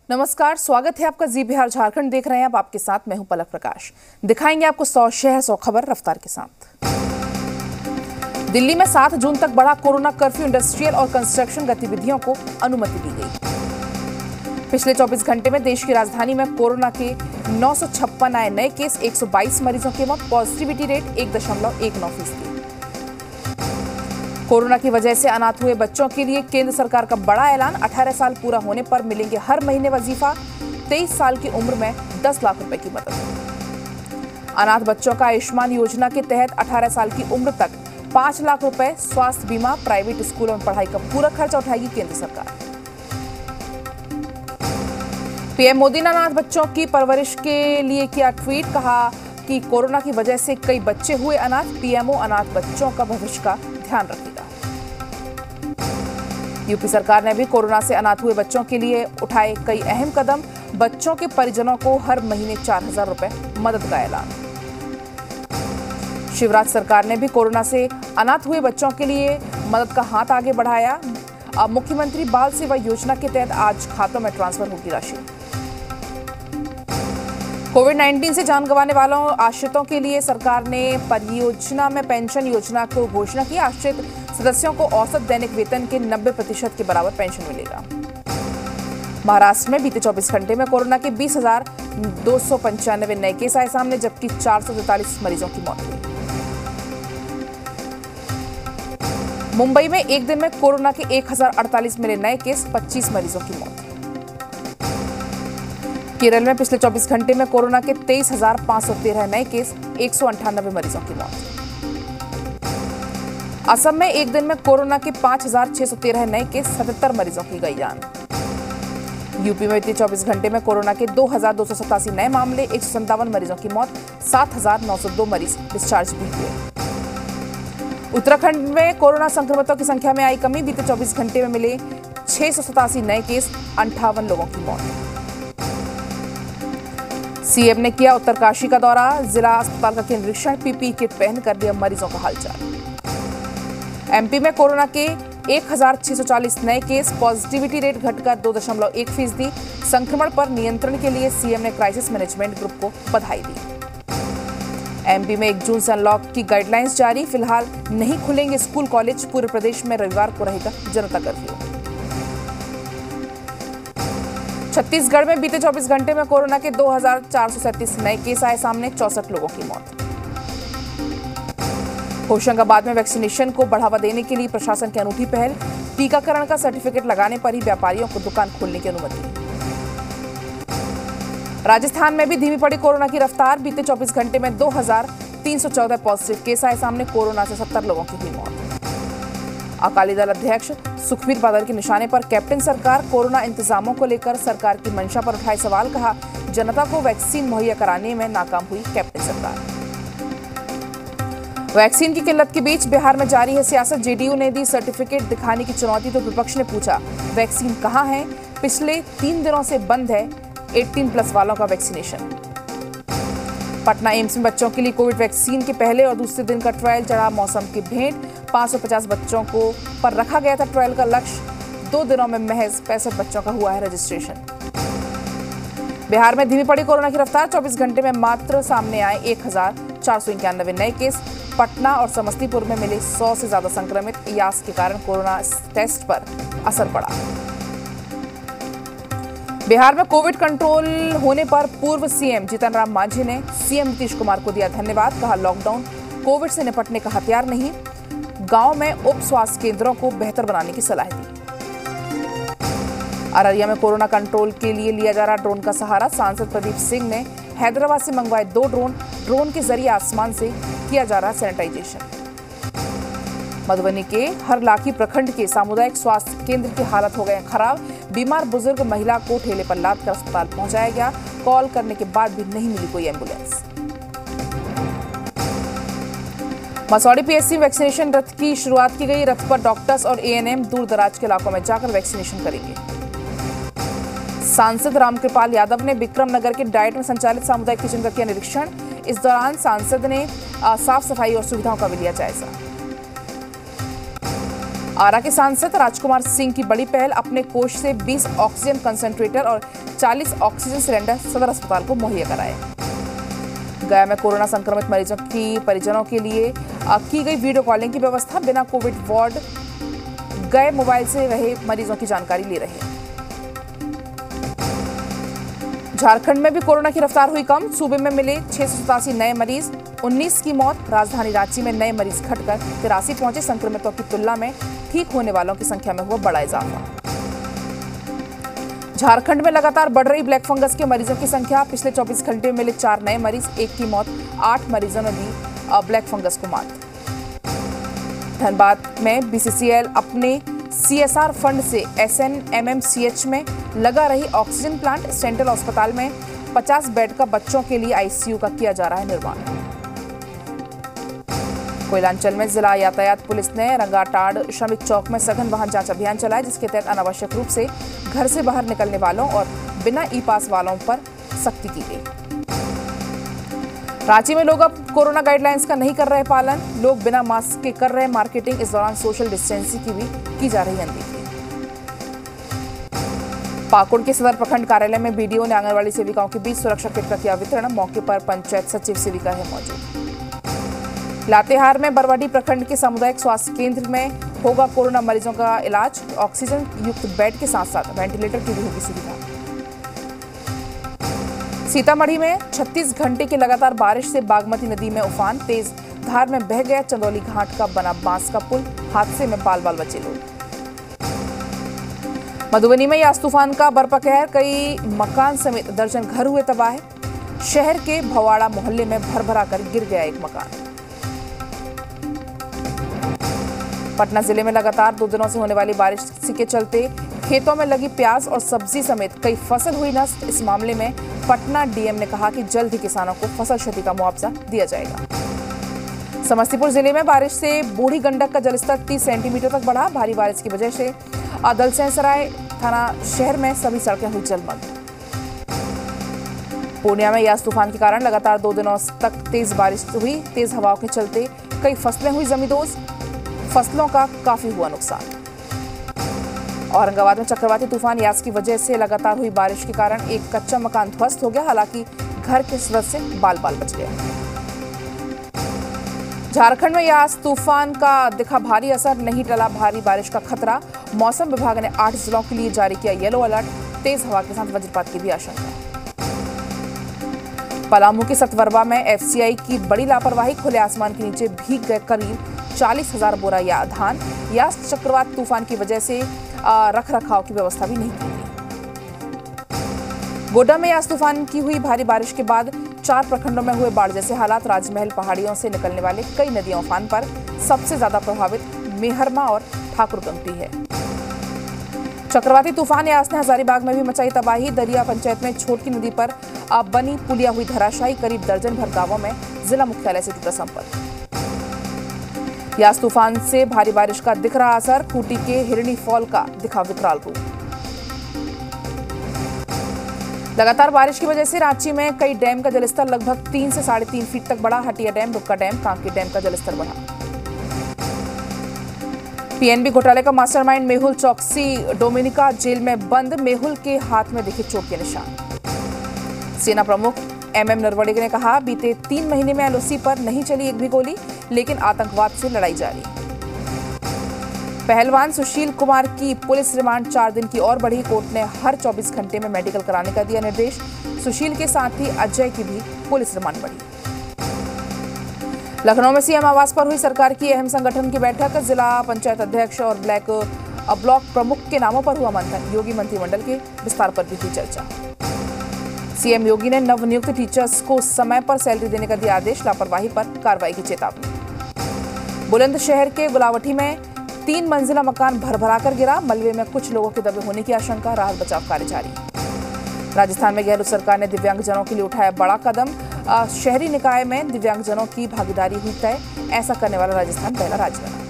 नमस्कार, स्वागत है आपका जी बिहार झारखंड देख रहे हैं आप। आपके साथ मैं हूं पलक प्रकाश। दिखाएंगे आपको 100 शहर 100 खबर रफ्तार के साथ। दिल्ली में 7 जून तक बढ़ा कोरोना कर्फ्यू, इंडस्ट्रियल और कंस्ट्रक्शन गतिविधियों को अनुमति दी गई। पिछले 24 घंटे में देश की राजधानी में कोरोना के 956 आए नए केस, 122 मरीजों की मौत, पॉजिटिविटी रेट 1.19%। कोरोना की वजह से अनाथ हुए बच्चों के लिए केंद्र सरकार का बड़ा ऐलान, 18 साल पूरा होने पर मिलेंगे हर महीने वजीफा, 23 साल की उम्र में 10 लाख रुपए की मदद। अनाथ बच्चों का आयुष्मान योजना के तहत 18 साल की उम्र तक 5 लाख रुपए स्वास्थ्य बीमा, प्राइवेट स्कूलों में पढ़ाई का पूरा खर्चा उठाएगी केंद्र सरकार। पीएम मोदी ने अनाथ बच्चों की परवरिश के लिए किया ट्वीट, कहा कि कोरोना की वजह से कई बच्चे हुए अनाथ, पीएमओ अनाथ बच्चों का भविष्य का ध्यान रखेगा। यूपी सरकार ने भी कोरोना से अनाथ हुए बच्चों के लिए उठाए कई अहम कदम, बच्चों के परिजनों को हर महीने 4000 रुपए मदद का ऐलान। शिवराज सरकार ने भी कोरोना से अनाथ हुए बच्चों के लिए मदद का हाथ आगे बढ़ाया। अब मुख्यमंत्री बाल सेवा योजना के तहत आज खातों में ट्रांसफर होगी राशि। कोविड-19 से जान गंवाने वालों आश्रितों के लिए सरकार ने परियोजना में पेंशन योजना को घोषणा की। आश्रित सदस्यों को औसत दैनिक वेतन के 90% के बराबर पेंशन मिलेगा। महाराष्ट्र में बीते 24 घंटे में कोरोना के 20,295 नए केस आए सामने, जबकि 443 मरीजों की मौत हुई। मुंबई में एक दिन में कोरोना के 1048 मिले नए केस, 25 मरीजों की मौत। केरल में पिछले 24 घंटे में कोरोना के 23,513 नए केस, 198 मरीजों की मौत। असम में एक दिन में कोरोना के 5,613 नए केस, 77 मरीजों की गई जान। यूपी में बीते 24 घंटे में कोरोना के 2,287 नए मामले, 157 मरीजों की मौत, 7,902 मरीज डिस्चार्ज भी हुए। उत्तराखंड में कोरोना संक्रमितों की संख्या में आई कमी, बीते 24 घंटे में मिले 687 नए केस, 58 लोगों की मौत। सीएम ने किया उत्तरकाशी का दौरा, जिला अस्पताल का किया निरीक्षण, पीपीई किट पहनकर दिया मरीजों का हालचाल। एमपी में कोरोना के 1,640 नए केस, पॉजिटिविटी रेट घटकर 2.1%। संक्रमण पर नियंत्रण के लिए सीएम ने क्राइसिस मैनेजमेंट ग्रुप को बधाई दी। एमपी में 1 जून से अनलॉक की गाइडलाइंस जारी, फिलहाल नहीं खुलेंगे स्कूल कॉलेज, पूरे प्रदेश में रविवार को रहेगा जनता कर्फ्यू। छत्तीसगढ़ में बीते 24 घंटे में कोरोना के 2,437 नए केस आए सामने, 64 लोगों की मौत। होशंगाबाद में वैक्सीनेशन को बढ़ावा देने के लिए प्रशासन की अनूठी पहल, टीकाकरण का सर्टिफिकेट लगाने पर ही व्यापारियों को दुकान खोलने की अनुमति। राजस्थान में भी धीमी पड़ी कोरोना की रफ्तार, बीते 24 घंटे में 2,314 पॉजिटिव केस आए सामने, कोरोना से 70 लोगों की हुई मौत। अकाली दल अध्यक्ष सुखबीर बादल के निशाने पर कैप्टन सरकार, कोरोना इंतजामों को लेकर सरकार की मंशा पर उठाए सवाल, कहा जनता को वैक्सीन मुहैया कराने में नाकाम हुई कैप्टन सरकार। वैक्सीन की किल्लत के बीच बिहार में जारी है सियासत, जेडीयू ने दी सर्टिफिकेट दिखाने की चुनौती तो विपक्ष ने पूछा वैक्सीन कहां है। पिछले 3 दिनों से बंद है 18+ वालों का वैक्सीनेशन। पटना एम्स में बच्चों के लिए कोविड वैक्सीन के पहले और दूसरे दिन का ट्रायल चढ़ा मौसम की भेंट, 550 बच्चों को पर रखा गया था ट्रायल का लक्ष्य, 2 दिनों में महज 65 बच्चों का हुआ है रजिस्ट्रेशन। बिहार में धीमी पड़ी कोरोना की रफ्तार, 24 घंटे में मात्र सामने आए 1,491 नए केस। पटना और समस्तीपुर में मिले 100 से ज्यादा संक्रमित, यास के कारण कोरोना टेस्ट पर असर पड़ा। बिहार में कोविड कंट्रोल होने पर पूर्व सीएम जीतन राम मांझी ने सीएम नीतीश कुमार को दिया धन्यवाद, कहा लॉकडाउन कोविड से निपटने का हथियार नहीं, गांव में उप स्वास्थ्य केंद्रों को बेहतर बनाने की सलाह दी। अररिया में कोरोना कंट्रोल के लिए लिया जा रहा ड्रोन का सहारा, सांसद प्रदीप सिंह ने हैदराबाद से मंगवाए 2 ड्रोन के जरिए आसमान से किया जा रहा सैनिटाइजेशन। मधुबनी के हरलाखी प्रखंड के सामुदायिक स्वास्थ्य केंद्र की हालत हो गए खराब, बीमार बुजुर्ग महिला को ठेले पर लाद कर अस्पताल पहुंचाया गया, कॉल करने के बाद भी नहीं मिली कोई एम्बुलेंस। मसौड़ी पीएचसी वैक्सीनेशन रथ की शुरुआत की गई, रथ पर डॉक्टर्स और एएनएम दूर दराज के इलाकों में जाकर वैक्सीनेशन करेंगे। सांसद रामकृपाल यादव ने विक्रम नगर के डाइट में संचालित सामुदायिक किचन का किया निरीक्षण, इस दौरान सांसद ने साफ सफाई और सुविधाओं का भी लिया जायजा। आरा के सांसद राजकुमार सिंह की बड़ी पहल, अपने कोष से 20 ऑक्सीजन कंसंट्रेटर और 40 ऑक्सीजन सिलेंडर सदर अस्पताल को मुहैया कराए। गया में कोरोना संक्रमित मरीजों की परिजनों के लिए की गई वीडियो कॉलिंग की व्यवस्था, बिना कोविड वार्ड गए मोबाइल से रहे मरीजों की जानकारी ले रहे हैं। झारखंड में भी कोरोना की रफ्तार हुई कम, सूबे में मिले 687 नए मरीज, 19 की मौत। राजधानी रांची में नए मरीज घटकर 83 पहुंचे, संक्रमितों की तुलना में ठीक होने वालों की संख्या में हुआ बड़ा इजाफा। झारखंड में लगातार बढ़ रही ब्लैक फंगस के मरीजों की संख्या, पिछले 24 घंटे में मिले 4 नए मरीज, 1 की मौत, 8 मरीजों ने दी ब्लैक फंगस को मात। धनबाद में बीसीसीएल अपने सीएसआर फंड से SNMMCH में लगा रही ऑक्सीजन प्लांट, सेंट्रल अस्पताल में 50 बेड का बच्चों के लिए आईसीयू का किया जा रहा है निर्माण। कोयलांचल में जिला यातायात पुलिस ने रंगाटाड़ श्रमिक चौक में सघन वाहन जांच अभियान चलाया, जिसके तहत अनावश्यक रूप से घर से बाहर निकलने वालों और बिना ई पास वालों पर सख्ती की गई। रांची में लोग अब कोरोना गाइडलाइंस का नहीं कर रहे पालन, लोग बिना मास्क के कर रहे मार्केटिंग, इस दौरान सोशल डिस्टेंसिंग की भी की जा रही अनदेखी। पाकुड़ के सदर प्रखंड कार्यालय में बीडीओ ने आंगनबाड़ी सेविकाओं के बीच सुरक्षा किट का किया वितरण, मौके पर पंचायत सचिव सेविका है मौजूद। लातेहार में बरवाडी प्रखंड के सामुदायिक स्वास्थ्य केंद्र में होगा कोरोना मरीजों का इलाज, ऑक्सीजन युक्त बेड के साथ साथ वेंटिलेटर की भी होगी सुविधा। सीतामढ़ी में 36 घंटे की लगातार बारिश से बागमती नदी में उफान, तेज धार में बह गया चंदौली घाट का बना बांस का पुल, हादसे में बाल बाल बचे लोग। मधुबनी में यास तूफान का बरपा कहर, कई मकान समेत दर्जन घर हुए तबाह। शहर के भवाड़ा मोहल्ले में भरभरा कर गिर गया एक मकान। पटना जिले में लगातार 2 दिनों से होने वाली बारिश के चलते खेतों में लगी प्याज और सब्जी समेत कई फसल हुई नष्ट। इस मामले में पटना डीएम ने कहा कि जल्द ही किसानों को फसल क्षति का मुआवजा दिया जाएगा। समस्तीपुर जिले में बारिश से बूढ़ी गंडक का जलस्तर 30 सेंटीमीटर तक बढ़ा। भारी बारिश की वजह से दलसिंहसराय थाना शहर में सभी सड़कें हुई जलमग्न। पूर्णिया में यास तूफान के कारण लगातार 2 दिनों तक तेज बारिश हुई। तेज हवाओं के चलते कई फसलें हुई जमींदोज, फसलों का काफी हुआ नुकसान। औरंगाबाद में चक्रवाती तूफान यास की वजह से लगातार हुई बारिश के कारण एक कच्चा मकान ध्वस्त हो गया, हालांकि घर के सदस्य बाल बाल बच गए। झारखंड में यास तूफान का दिखा भारी असर, नहीं टला भारी बारिश का खतरा। मौसम विभाग ने 8 जिलों के लिए जारी किया येलो अलर्ट, तेज हवा के साथ वज्रपात की भी आशंका। पलामू के सतवरवा में एफसीआई की बड़ी लापरवाही, खुले आसमान के नीचे भीग गए करीब 40,000 बोरा या धान। यास चक्रवात तूफान की वजह से रख रखाव की व्यवस्था भी नहीं की गई। गोड्डा में यास तूफान की हुई भारी बारिश के बाद 4 प्रखंडों में हुए बाढ़ जैसे हालात। राजमहल पहाड़ियों से निकलने वाले कई नदियां उफान पर, सबसे ज्यादा प्रभावित मेहरमा और ठाकुरगंगटी है। चक्रवाती तूफान यास ने हजारीबाग में भी मचाई तबाही। दरिया पंचायत में छोटकी नदी पर बनी पुलिया हुई धराशायी, करीब दर्जन भर गांवों में जिला मुख्यालय से टूटा संपर्क। यास तूफान से भारी बारिश का दिख रहा असर, खूंटी के हिरणी फॉल का दिखा विकराल रूप। लगातार बारिश की वजह से रांची में कई डैम का जलस्तर लगभग 3 से 3.5 फीट तक बढ़ा। Hatia dam, Rukka dam, Kanke dam का जलस्तर बढ़ा। पीएनबी घोटाले का मास्टरमाइंड मेहुल चौकसी डोमिनिका जेल में बंद, मेहुल के हाथ में दिखे चोट के निशान। सेना प्रमुख एमएम नरवणे ने कहा, बीते 3 महीने में एलओसी पर नहीं चली एक भी गोली, लेकिन आतंकवाद से लड़ाई जारी। पहलवान सुशील कुमार की पुलिस रिमांड 4 दिन की और बढ़ी। कोर्ट ने हर 24 घंटे में मेडिकल कराने का दिया निर्देश। सुशील के साथ ही अजय की भी पुलिस रिमांड बढ़ी। लखनऊ में सीएम आवास पर हुई सरकार की अहम संगठन की बैठक। जिला पंचायत अध्यक्ष और ब्लॉक प्रमुख के नामों पर हुआ मंथन। योगी मंत्रिमंडल के विस्तार पर भी हुई चर्चा। सीएम योगी ने नवनियुक्त टीचर्स को समय पर सैलरी देने का दिया आदेश, लापरवाही पर कार्रवाई की चेतावनी। बुलंदशहर के गुलावटी में 3 मंजिला मकान भरभरा कर गिरा, मलबे में कुछ लोगों के दबे होने की आशंका, राहत बचाव कार्य जारी। राजस्थान में गहलोत सरकार ने दिव्यांगजनों के लिए उठाया बड़ा कदम, शहरी निकाय में दिव्यांगजनों की भागीदारी हुई तय, ऐसा करने वाला राजस्थान पहला राज्य बना।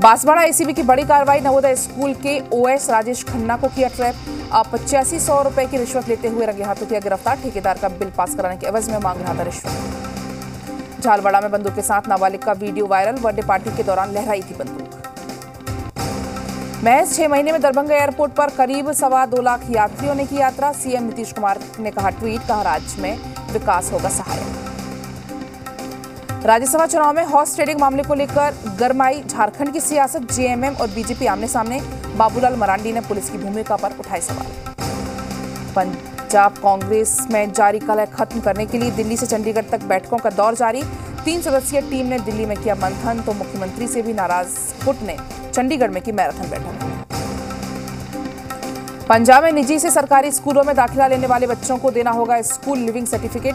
बांसवाड़ा एसीबी की बड़ी कार्रवाई, नवोदय स्कूल के ओएस राजेश खन्ना को किया ट्रैप, 8500 रुपए की रिश्वत लेते हुए रंगे हाथों किया गिरफ्तार, ठेकेदार का बिल पास कराने के एवज में मांग रहा था रिश्वत। झालवाड़ा में बंदूक के साथ नाबालिग का वीडियो वायरल, बर्थडे पार्टी के दौरान लहराई थी बंदूक। महज 6 महीने में दरभंगा एयरपोर्ट पर करीब 2.25 लाख यात्रियों ने की यात्रा, सीएम नीतीश कुमार ने कहा ट्वीट, कहा राज्य में विकास होगा सहायक। राज्यसभा चुनाव में हॉर्स ट्रेडिंग मामले को लेकर गरमाई झारखंड की सियासत, जेएमएम और बीजेपी आमने सामने, बाबूलाल मरांडी ने पुलिस की भूमिका पर उठाए सवाल। पंजाब कांग्रेस में जारी कलह खत्म करने के लिए दिल्ली से चंडीगढ़ तक बैठकों का दौर जारी, 3 सदस्यीय टीम ने दिल्ली में किया मंथन, तो मुख्यमंत्री से भी नाराज गुट ने चंडीगढ़ में की मैराथन बैठक। पंजाब में निजी से सरकारी स्कूलों में दाखिला लेने वाले बच्चों को देना होगा स्कूल लिविंग सर्टिफिकेट।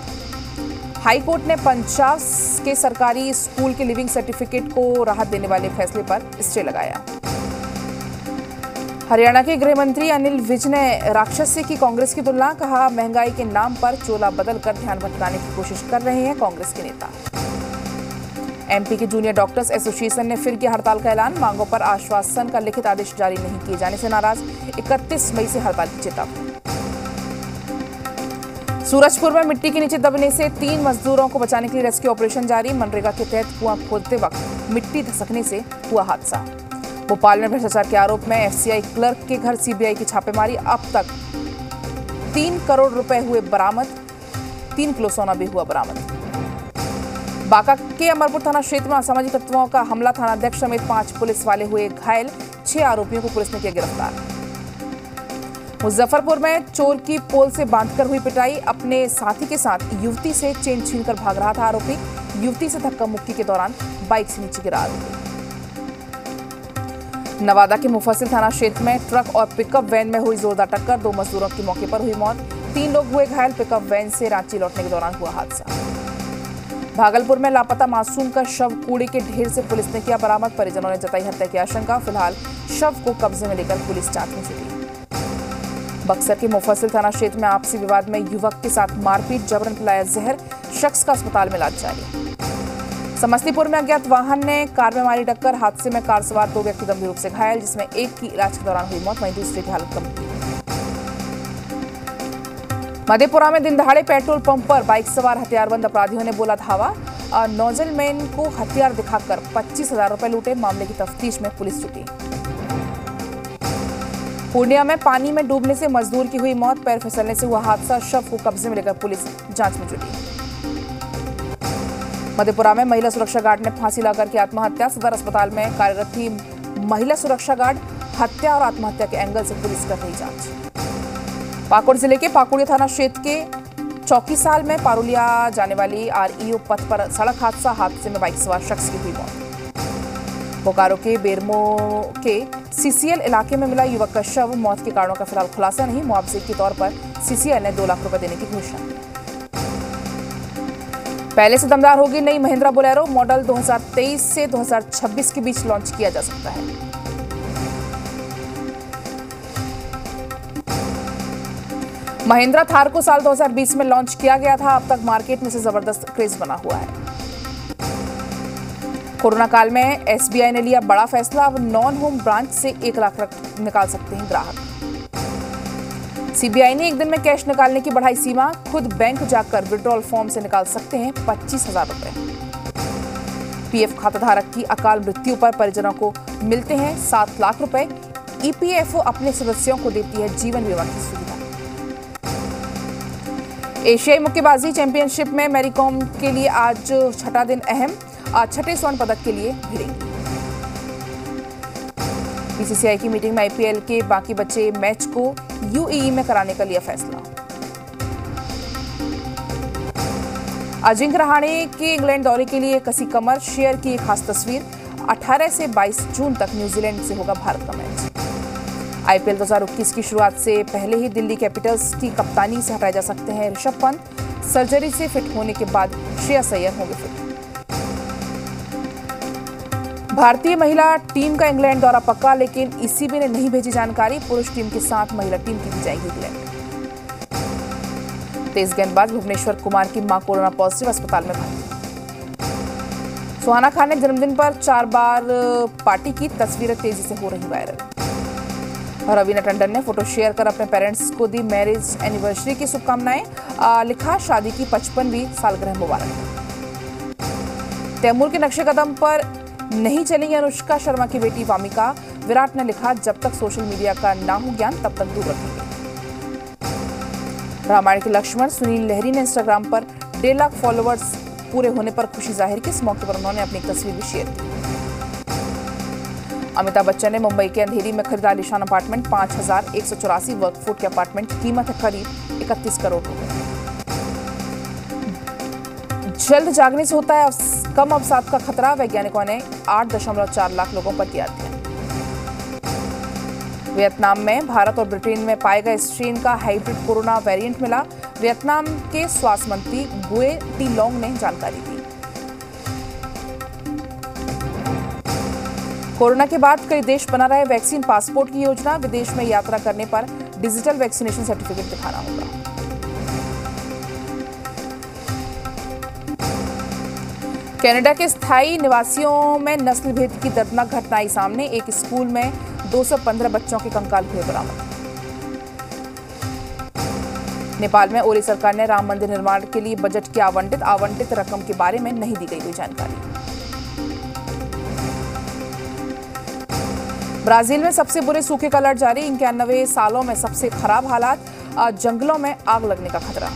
हाईकोर्ट ने पंजाब के सरकारी स्कूल के लिविंग सर्टिफिकेट को राहत देने वाले फैसले पर स्टे लगाया। हरियाणा के गृह मंत्री अनिल विज ने राक्षस से की कांग्रेस की तुलना, कहा महंगाई के नाम पर चोला बदलकर ध्यान भटकाने की कोशिश कर रहे हैं कांग्रेस के नेता। एमपी के जूनियर डॉक्टर्स एसोसिएशन ने फिर किया हड़ताल का ऐलान, मांगों पर आश्वासन का लिखित आदेश जारी नहीं किए जाने से नाराज, 31 मई से हड़ताल की चेतावनी। सूरजपुर में मिट्टी के नीचे दबने से 3 मजदूरों को बचाने के लिए रेस्क्यू ऑपरेशन जारी, मनरेगा के तहत कुआं खोदते वक्त मिट्टी धसकने से हुआ हादसा। भोपाल में भ्रष्टाचार के आरोप में एफसीआई क्लर्क के घर सीबीआई की छापेमारी, अब तक 3 करोड़ रुपए हुए बरामद, 3 किलो सोना भी हुआ बरामद। बांका के अमरपुर थाना क्षेत्र में असामाजिक तत्वों का हमला, थानाध्यक्ष समेत 5 पुलिस वाले हुए घायल, 6 आरोपियों को पुलिस ने किया गिरफ्तार। मुजफ्फरपुर में चोर की पोल से बांधकर हुई पिटाई, अपने साथी के साथ युवती से चेन छीनकर भाग रहा था आरोपी, युवती से धक्का मुक्की के दौरान बाइक से नीचे गिरा आरोपी। नवादा के मुफस्सिल थाना क्षेत्र में ट्रक और पिकअप वैन में हुई जोरदार टक्कर, 2 मजदूरों की मौके पर हुई मौत, 3 लोग हुए घायल, पिकअप वैन से रांची लौटने के दौरान हुआ हादसा। भागलपुर में लापता मासूम का शव कूड़े के ढेर से पुलिस ने किया बरामद, परिजनों ने जताई हत्या की आशंका, फिलहाल शव को कब्जे में लेकर पुलिस जांच में जुटी। बक्सर के मुफस्सिल थाना क्षेत्र में आपसी विवाद में युवक के साथ मारपीट, जबरन पिलाया जहर, शख्स का अस्पताल में इलाज जारी। समस्तीपुर में अज्ञात वाहन ने कार में मारी टक्कर, हादसे में कार सवार 2 व्यक्ति गंभीर रूप से घायल, जिसमें एक की इलाज के दौरान हुई मौत, वहीं दूसरे की हालत गंभीर। मधेपुरा में दिन दहाड़े पेट्रोल पंप पर बाइक सवार हथियारबंद अपराधियों ने बोला धावा, नोजल मैन को हथियार दिखाकर 25,000 रुपए लूटे, मामले की तफ्तीश में पुलिस जुटी। पूर्णिया में पानी में डूबने से मजदूर की हुई मौत, पैर फिसलने से हुआ हादसा, शव को कब्जे में लेकर पुलिस जांच में जुटी। मधेपुरा में महिला सुरक्षा गार्ड ने फांसी लगाकर की आत्महत्या, सदर अस्पताल में कार्यरत थी महिला सुरक्षा गार्ड, हत्या और आत्महत्या के एंगल से पुलिस कर रही जांच। पाकुड़ जिले के पाकुड़िया थाना क्षेत्र के चौकीसाल में पारुलिया जाने वाली आरईओ पथ पर सड़क हादसा, हादसे में बाइक सवार शख्स की हुई मौत। बोकारो के बेरमो के सीसीएल इलाके में मिला युवक का शव, मौत के कारणों का फिलहाल खुलासा नहीं, मुआवजे के तौर पर सीसीएल ने 2 लाख रुपए देने की घोषणा की। पहले से दमदार होगी नई महिंद्रा बोलेरो, मॉडल 2023 से 2026 के बीच लॉन्च किया जा सकता है। महिंद्रा थार को साल 2020 में लॉन्च किया गया था, अब तक मार्केट में से जबरदस्त क्रेज बना हुआ है। कोरोना काल में एसबीआई ने लिया बड़ा फैसला, अब नॉन होम ब्रांच से 1 लाख निकाल सकते हैं ग्राहक। सीबीआई ने एक दिन में कैश निकालने की बढ़ाई सीमा, खुद बैंक जाकर विड्रॉल फॉर्म से निकाल सकते हैं 25,000 रुपए। पीएफ खाताधारक की अकाल मृत्यु पर परिजनों को मिलते हैं 7 लाख रुपए, ईपीएफओ अपने सदस्यों को देती है जीवन बीमा की सुविधा। एशियाई मुक्केबाजी चैंपियनशिप में मैरी कॉम के लिए आज 6ठा दिन अहम, आज 6ठे स्वर्ण पदक के लिए भिड़ेंगी। बीसीसीआई की मीटिंग में आईपीएल के बाकी बचे मैच को यूएई में कराने का लिया फैसला। अजिंक्य रहाणे के इंग्लैंड दौरे के लिए कसी कमर, शेयर की एक खास तस्वीर, 18 से 22 जून तक न्यूजीलैंड से होगा भारत का मैच। आईपीएल 2021 की शुरुआत से पहले ही दिल्ली कैपिटल्स की कप्तानी से हटाए जा सकते हैं ऋषभ पंत, सर्जरी से फिट होने के बाद श्रेयस अय्यर होंगे फिट। भारतीय महिला टीम का इंग्लैंड दौरा पक्का, लेकिन ईसीबी ने नहीं भेजी जानकारी, पुरुष टीम के साथ महिला टीम की भी जाएगी इंग्लैंड। तेज गेंदबाज भुवनेश्वर कुमार की मां कोरोना पॉजिटिव, अस्पताल में भर्ती। सुहाना खान ने जन्मदिन पर 4 बार पार्टी की, तस्वीरें तेजी से हो रही वायरल। रवीना टंडन ने फोटो शेयर कर अपने पेरेंट्स को दी मैरिज एनिवर्सरी की शुभकामनाएं, लिखा शादी की 55वीं सालगिरह मुबारक। तैमूर के नक्शे कदम पर नहीं चलेंगी अनुष्का शर्मा की बेटी वामिका। विराट ने लिखा, जब तक सोशल मीडिया का ना हो ज्ञान तब तक दूर रखेंगे। रामायण के लक्ष्मण सुनील लहरी ने इंस्टाग्राम पर 1.5 लाख फॉलोअर्स पूरे होने पर खुशी जाहिर की। इस मौके पर उन्होंने अपनी तस्वीर भी शेयर की। अमिताभ बच्चन ने मुंबई के अंधेरी में खरीदा आलीशान अपार्टमेंट। 5,184 वर्ग फुट के अपार्टमेंट की कीमत है करीब 31 करोड़ रुपए। जल्द जागने से होता है कम अवसाद का खतरा। वैज्ञानिकों ने 8.4 लाख लोगों पर किया अध्ययन। वियतनाम में भारत और ब्रिटेन में पाए गए स्ट्रेन का हाइब्रिड कोरोना वेरिएंट मिला। वियतनाम के स्वास्थ्य मंत्री गुए टी लोंग ने जानकारी दी। कोरोना के बाद कई देश बना रहे वैक्सीन पासपोर्ट की योजना। विदेश में यात्रा करने पर डिजिटल वैक्सीनेशन सर्टिफिकेट दिखाना होगा। कनाडा के स्थायी निवासियों में नस्ल भेद की दर्दनाक घटना आई सामने। एक स्कूल में 215 बच्चों के कंकाल हुए बरामद। नेपाल में ओली सरकार ने राम मंदिर निर्माण के लिए बजट की आवंटित रकम के बारे में नहीं दी गई कोई जानकारी। ब्राजील में सबसे बुरे सूखे का अलर्ट जारी। 91 सालों में सबसे खराब हालात। जंगलों में आग लगने का खतरा।